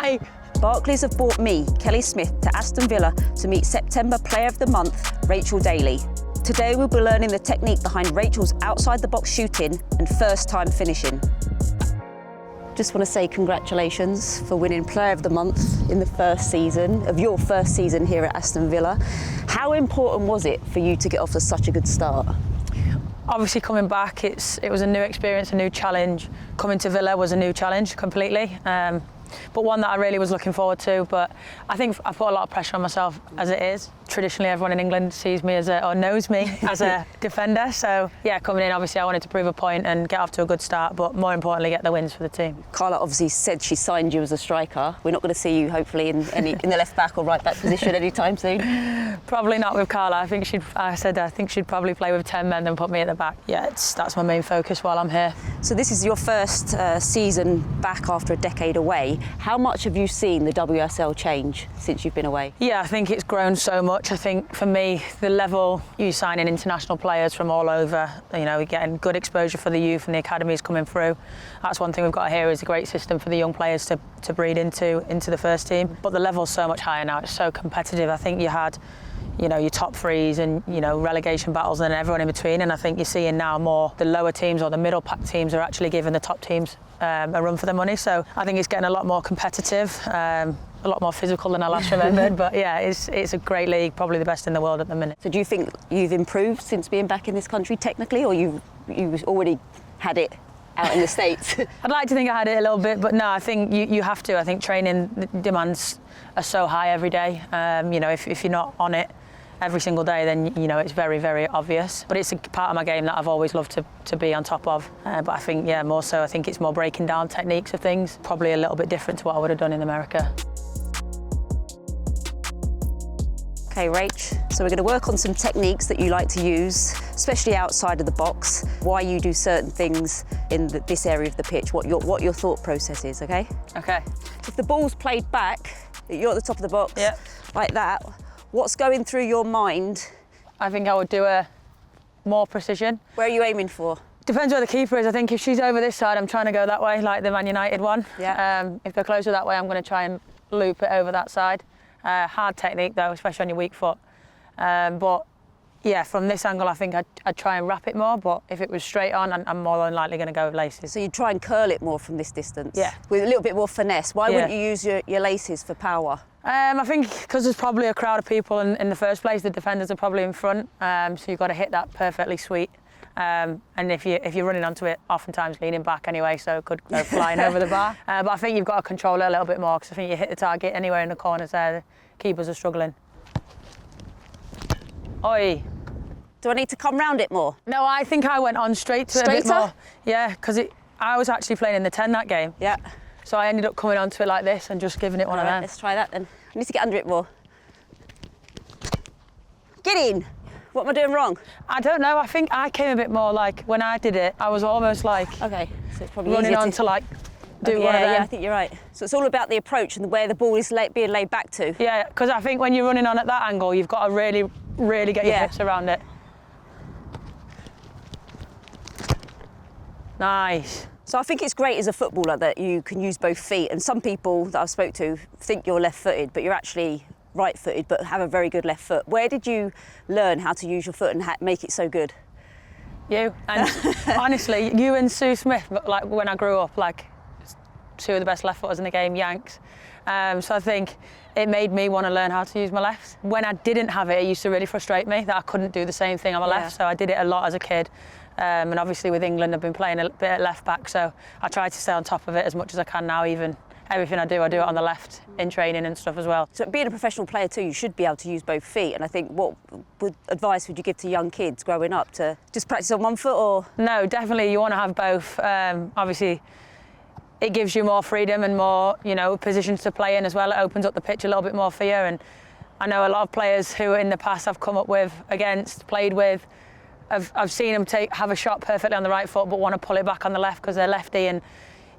Hi. Barclays have brought me, Kelly Smith, to Aston Villa to meet September Player of the Month, Rachel Daly. Today we'll be learning the technique behind Rachel's outside-the-box shooting and first-time finishing. Just want to say congratulations for winning Player of the Month in the first season, of your first season here at Aston Villa. How important was it for you to get off to such a good start? Obviously coming back, it was a new experience, a new challenge. Coming to Villa was a new challenge completely, but one that I really was looking forward to. But I think I put a lot of pressure on myself as it is. Traditionally, everyone in England sees me or knows me as a defender. So yeah, coming in, obviously I wanted to prove a point and get off to a good start, but more importantly, get the wins for the team. Carla obviously said she signed you as a striker. We're not going to see you hopefully in the left back or right back position anytime soon. Probably not with Carla. I think she'd probably play with 10 men than put me at the back. Yeah, that's my main focus while I'm here. So this is your first season back after a decade away. How much have you seen the WSL change since you've been away? Yeah, I think it's grown so much. I think for me, the level you sign in international players from all over, we're getting good exposure for the youth and the academies coming through. That's one thing we've got here is a great system for the young players to breed into the first team. But the level's so much higher now. It's so competitive. I think you had your top threes and relegation battles and everyone in between, and I think you're seeing now more the lower teams or the middle pack teams are actually giving the top teams a run for their money. So I think it's getting a lot more competitive, a lot more physical than I last remembered. But yeah, it's a great league, probably the best in the world at the minute. So do you think you've improved since being back in this country technically, or you already had it out in the States? I'd like to think I had it a little bit, but no, I think you have to. I think training demands are so high every day. If you're not on it every single day, then it's very, very obvious. But it's a part of my game that I've always loved to be on top of. But I think, more so, I think it's more breaking down techniques of things, probably a little bit different to what I would have done in America. Okay, Rach, so we're going to work on some techniques that you like to use, especially outside of the box, why you do certain things in this area of the pitch, what your thought process is, okay? Okay. If the ball's played back, you're at the top of the box, yeah, like that, what's going through your mind? I think I would do a more precision. Where are you aiming for? Depends where the keeper is. I think if she's over this side, I'm trying to go that way, like the Man United one. Yeah. If they're closer that way, I'm going to try and loop it over that side. Hard technique though, especially on your weak foot. But yeah, from this angle, I think I'd try and wrap it more. But if it was straight on, I'm more than likely going to go with laces. So you'd try and curl it more from this distance? Yeah. With a little bit more finesse. Why wouldn't you use your laces for power? I think because there's probably a crowd of people in the first place, the defenders are probably in front, so you've got to hit that perfectly sweet. And if you're running onto it, oftentimes leaning back anyway, so it could go flying over the bar. But I think you've got to control it a little bit more, because I think you hit the target anywhere in the corners there, the keepers are struggling. Oi. Do I need to come round it more? No, I think I went on straight to it a bit more. Yeah, because I was actually playing in the 10 that game. Yeah. So I ended up coming onto it like this and just giving it one of them. Let's try that then. I need to get under it more. Get in. What am I doing wrong? I don't know. I think I came a bit more like, when I did it, I was almost like okay, so it's probably running on to like do one of them. Yeah, I think you're right. So it's all about the approach and where the ball is being laid back to. Yeah, because I think when you're running on at that angle, you've got to really, really get your hips around it. Nice. So I think it's great as a footballer that you can use both feet, and some people that I've spoke to think you're left-footed, but you're actually right-footed, but have a very good left foot. Where did you learn how to use your foot and make it so good? You. And honestly, you and Sue Smith, like when I grew up, like two of the best left footers in the game, Yanks. So I think it made me want to learn how to use my left. When I didn't have it, it used to really frustrate me that I couldn't do the same thing on my left, so I did it a lot as a kid. And obviously with England, I've been playing a bit at left back, so I try to stay on top of it as much as I can now. Even everything I do it on the left in training and stuff as well. So being a professional player too, you should be able to use both feet. And I think what advice would you give to young kids growing up to just practice on one foot, or? No, definitely you want to have both. Obviously, it gives you more freedom and more, positions to play in as well. It opens up the pitch a little bit more for you. And I know a lot of players who in the past I've come up with, against, played with, I've seen them have a shot perfectly on the right foot but want to pull it back on the left because they're lefty, and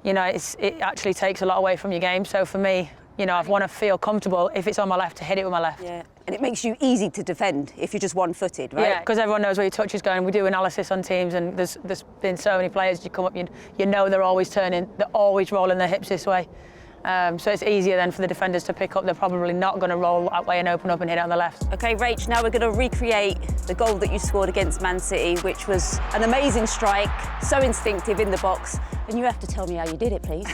it actually takes a lot away from your game. So for me, I want to feel comfortable if it's on my left to hit it with my left. Yeah, and it makes you easy to defend if you're just one-footed, right? Yeah, because everyone knows where your touch is going. We do analysis on teams, and there's been so many players you come up, you know they're always turning, they're always rolling their hips this way. So it's easier then for the defenders to pick up. They're probably not going to roll that way and open up and hit it on the left. OK, Rach, now we're going to recreate the goal that you scored against Man City, which was an amazing strike, so instinctive in the box. And you have to tell me how you did it, please.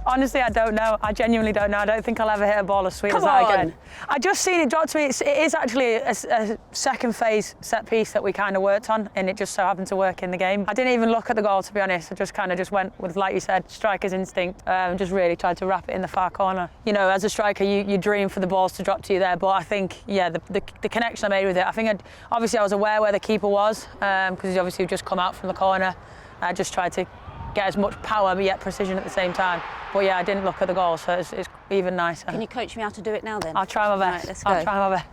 Honestly, I don't know. I genuinely don't know. I don't think I'll ever hit a ball as sweet as that again. I just seen it drop to me. It is actually a second phase set piece that we kind of worked on, and it just so happened to work in the game. I didn't even look at the goal, to be honest. I just kind of went with, like you said, striker's instinct. Just really tried to wrap it in the far corner. You know, as a striker, you dream for the balls to drop to you there, but I think, yeah, the connection I made with it, I think obviously I was aware where the keeper was, because he's obviously just come out from the corner. I just tried to get as much power but yet precision at the same time. But yeah, I didn't look at the goal, so it's even nicer. Can you coach me how to do it now then? I'll try my best. Right, let's go. I'll try my best.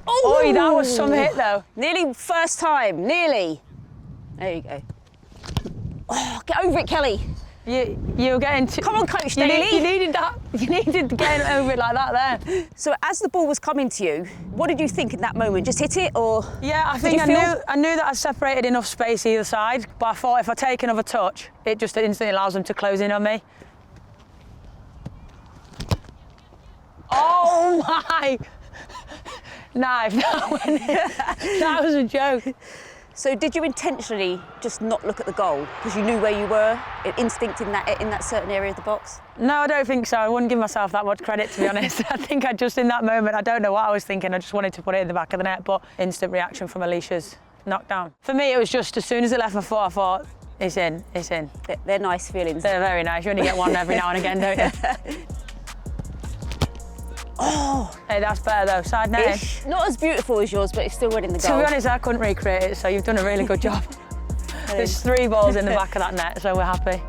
Oh, that was some hit though. Nearly first time, nearly. There you go. Oh, get over it, Kelly. You're getting too... Come on, Coach Daly. You needed that. You needed to get over it like that there. So as the ball was coming to you, what did you think in that moment? Just hit it, or? Yeah, I think I knew that I separated enough space either side, but I thought if I take another touch, it just instantly allows them to close in on me. Oh my! Knife, that was a joke. So did you intentionally just not look at the goal because you knew where you were, instinct in that certain area of the box? No, I don't think so. I wouldn't give myself that much credit, to be honest. I think I just, in that moment, I don't know what I was thinking. I just wanted to put it in the back of the net, but instant reaction from Alicia's knockdown. For me, it was just as soon as it left my foot, I thought, it's in, it's in. They're nice feelings. They're very nice. You only get one every now and again, don't you? Oh! Hey, that's better though, side net. Not as beautiful as yours, but it's still winning the goal. To be honest, I couldn't recreate it, so you've done a really good job. There's 3 balls in the back of that net, so we're happy.